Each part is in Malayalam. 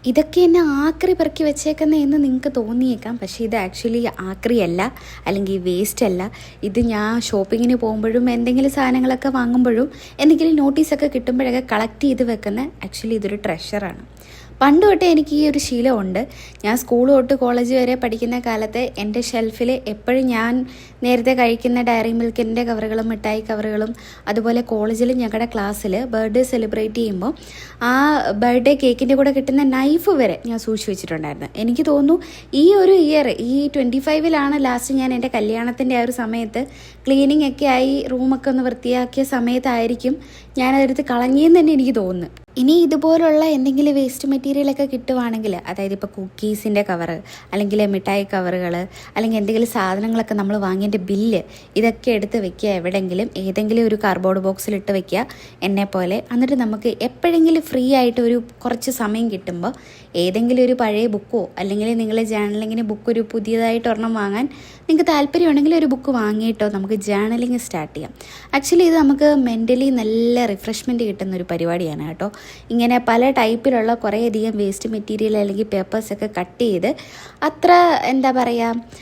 ഇതൊക്കെ എന്നെ ആക്രി പെറുക്കി വെച്ചേക്കുന്ന എന്ന് നിങ്ങൾക്ക് തോന്നിയേക്കാം. പക്ഷേ ഇത് ആക്ച്വലി ആക്രിയല്ല, അല്ലെങ്കിൽ വേസ്റ്റ് അല്ല. ഇത് ഞാൻ ഷോപ്പിങ്ങിന് പോകുമ്പോഴും എന്തെങ്കിലും സാധനങ്ങളൊക്കെ വാങ്ങുമ്പോഴും എന്തെങ്കിലും നോട്ടീസൊക്കെ കിട്ടുമ്പോഴൊക്കെ കളക്ട് ചെയ്ത് വെക്കുന്ന ആക്ച്വലി ഇതൊരു ട്രഷറാണ്. പണ്ട് തൊട്ടേ എനിക്ക് ഈ ഒരു ശീലമുണ്ട്. ഞാൻ സ്കൂൾ തൊട്ട് കോളേജ് വരെ പഠിക്കുന്ന കാലത്ത് എൻ്റെ ഷെൽഫിൽ എപ്പോഴും ഞാൻ നേരത്തെ കഴിക്കുന്ന ഡയറി മിൽക്കിൻ്റെ കവറുകളും മിഠായി കവറുകളും, അതുപോലെ കോളേജിൽ ഞങ്ങളുടെ ക്ലാസ്സിൽ ബർത്ത്ഡേ സെലിബ്രേറ്റ് ചെയ്യുമ്പോൾ ആ ബർത്ത്ഡേ കേക്കിൻ്റെ കൂടെ കിട്ടുന്ന നൈഫ് വരെ ഞാൻ സൂക്ഷിച്ച് വെച്ചിട്ടുണ്ടായിരുന്നു. എനിക്ക് തോന്നുന്നു ഈ ഒരു ഇയർ, ഈ 25-ലാണ് ലാസ്റ്റ് ഞാൻ എൻ്റെ കല്യാണത്തിൻ്റെ ആ ഒരു സമയത്ത് ക്ലീനിങ് ഒക്കെ ആയി റൂമൊക്കെ ഒന്ന് വൃത്തിയാക്കിയ സമയത്തായിരിക്കും ഞാനതെടുത്ത് കളഞ്ഞെന്ന് തന്നെ എനിക്ക് തോന്നുന്നു. ഇനി ഇതുപോലുള്ള എന്തെങ്കിലും വേസ്റ്റ് മെറ്റീരിയലൊക്കെ കിട്ടുവാണെങ്കിൽ, അതായത് ഇപ്പോൾ കുക്കീസിൻ്റെ കവറ്, അല്ലെങ്കിൽ മിഠായി കവറുകൾ, അല്ലെങ്കിൽ എന്തെങ്കിലും സാധനങ്ങളൊക്കെ നമ്മൾ വാങ്ങിയതിൻ്റെ ബില്ല്, ഇതൊക്കെ എടുത്ത് വെക്കുക എവിടെയെങ്കിലും, ഏതെങ്കിലും ഒരു കാർഡ്ബോർഡ് ബോക്സിലിട്ട് വെക്കുക എന്നെപ്പോലെ. എന്നിട്ട് നമുക്ക് എപ്പോഴെങ്കിലും ഫ്രീ ആയിട്ട് ഒരു കുറച്ച് സമയം കിട്ടുമ്പോൾ ഏതെങ്കിലും ഒരു പഴയ ബുക്കോ, അല്ലെങ്കിൽ നിങ്ങൾ ജേർണലിങ്ങിന് ബുക്ക് ഒരു പുതിയതായിട്ട് ഒരെണ്ണം വാങ്ങാൻ നിങ്ങൾക്ക് താല്പര്യമുണ്ടെങ്കിൽ ഒരു ബുക്ക് വാങ്ങിയിട്ടോ നമുക്ക് ജേർണലിങ് സ്റ്റാർട്ട് ചെയ്യാം. ആക്ച്വലി ഇത് നമുക്ക് മെൻ്റലി നല്ല റിഫ്രഷ്മെൻറ്റ് കിട്ടുന്ന ഒരു പരിപാടിയാണ് കേട്ടോ. ഇങ്ങനെ പല ടൈപ്പിലുള്ള കുറേയധികം വേസ്റ്റ് മെറ്റീരിയൽ അല്ലെങ്കിൽ പേപ്പേഴ്സൊക്കെ കട്ട് ചെയ്ത് അത്ര എന്താ പറയുക,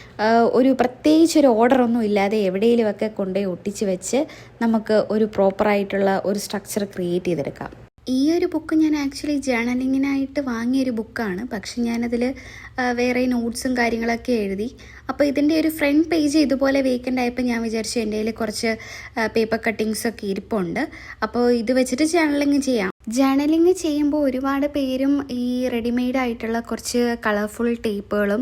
ഒരു പ്രത്യേകിച്ചൊരു ഓർഡറൊന്നും ഇല്ലാതെ എവിടെയെങ്കിലുമൊക്കെ കൊണ്ടുപോയി ഒട്ടിച്ച് വെച്ച് നമുക്ക് ഒരു പ്രോപ്പറായിട്ടുള്ള ഒരു സ്ട്രക്ചർ ക്രിയേറ്റ് ചെയ്തെടുക്കാം. ഈ ഒരു ബുക്ക് ഞാൻ ആക്ച്വലി ജേർണലിങ്ങിനായിട്ട് വാങ്ങിയൊരു ബുക്കാണ്. പക്ഷെ ഞാനതിൽ വേറെ നോട്ട്സും കാര്യങ്ങളൊക്കെ എഴുതി. അപ്പോൾ ഇതിൻ്റെ ഒരു ഫ്രണ്ട് പേജ് ഇതുപോലെ വേക്കൻ്റ് ആയപ്പോൾ ഞാൻ വിചാരിച്ചു എൻ്റെ കയ്യിൽ കുറച്ച് പേപ്പർ കട്ടിങ്സൊക്കെ ഇരിപ്പുണ്ട്, അപ്പോൾ ഇത് വെച്ചിട്ട് ജേർണലിങ് ചെയ്യാം. ജേർണലിങ് ചെയ്യുമ്പോൾ ഒരുപാട് പേരും ഈ റെഡിമെയ്ഡ് ആയിട്ടുള്ള കുറച്ച് കളർഫുൾ ടേപ്പുകളും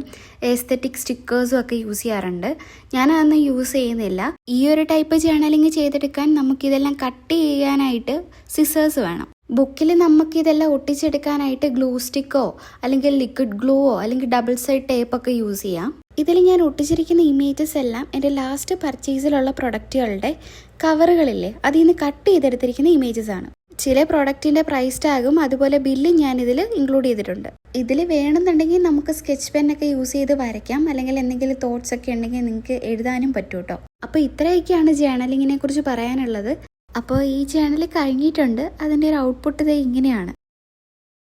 എസ്തെറ്റിക് സ്റ്റിക്കേഴ്സും ഒക്കെ യൂസ് ചെയ്യാറുണ്ട്. ഞാനതൊന്നും യൂസ് ചെയ്യുന്നില്ല. ഈ ഒരു ടൈപ്പ് ജേർണലിങ് ചെയ്തെടുക്കാൻ നമുക്കിതെല്ലാം കട്ട് ചെയ്യാനായിട്ട് സിസേഴ്സ് വേണം. ബുക്കിൽ നമുക്കിതെല്ലാം ഒട്ടിച്ചെടുക്കാനായിട്ട് ഗ്ലൂ സ്റ്റിക്കോ, അല്ലെങ്കിൽ ലിക്വിഡ് ഗ്ലൂവോ, അല്ലെങ്കിൽ ഡബിൾ സൈഡ് ടേപ്പൊക്കെ യൂസ് ചെയ്യാം. ഇതിൽ ഞാൻ ഒട്ടിച്ചിരിക്കുന്ന ഇമേജസ് എല്ലാം എൻ്റെ ലാസ്റ്റ് പർച്ചേസിലുള്ള പ്രൊഡക്റ്റുകളുടെ കവറുകളില്ലേ, അതിൽ നിന്ന് കട്ട് ചെയ്തെടുത്തിരിക്കുന്ന ഇമേജസ് ആണ്. ചില പ്രോഡക്റ്റിൻ്റെ പ്രൈസ് ടാഗും അതുപോലെ ബില്ലും ഞാനിതിൽ ഇൻക്ലൂഡ് ചെയ്തിട്ടുണ്ട്. ഇതിൽ വേണമെന്നുണ്ടെങ്കിൽ നമുക്ക് സ്കെച്ച് പെന്നൊക്കെ യൂസ് ചെയ്ത് വരയ്ക്കാം, അല്ലെങ്കിൽ എന്തെങ്കിലും തോട്ട്സ് ഒക്കെ ഉണ്ടെങ്കിൽ നിങ്ങൾക്ക് എഴുതാനും പറ്റും കേട്ടോ. അപ്പോൾ ഇത്രയൊക്കെയാണ് ജേർണലിങ്ങിനെ കുറിച്ച് പറയാനുള്ളത്. അപ്പോൾ ഈ ജേർണൽ കഴിഞ്ഞിട്ടുണ്ട്. അതിൻ്റെ ഒരു ഔട്ട്പുട്ട് ഇങ്ങനെയാണ്.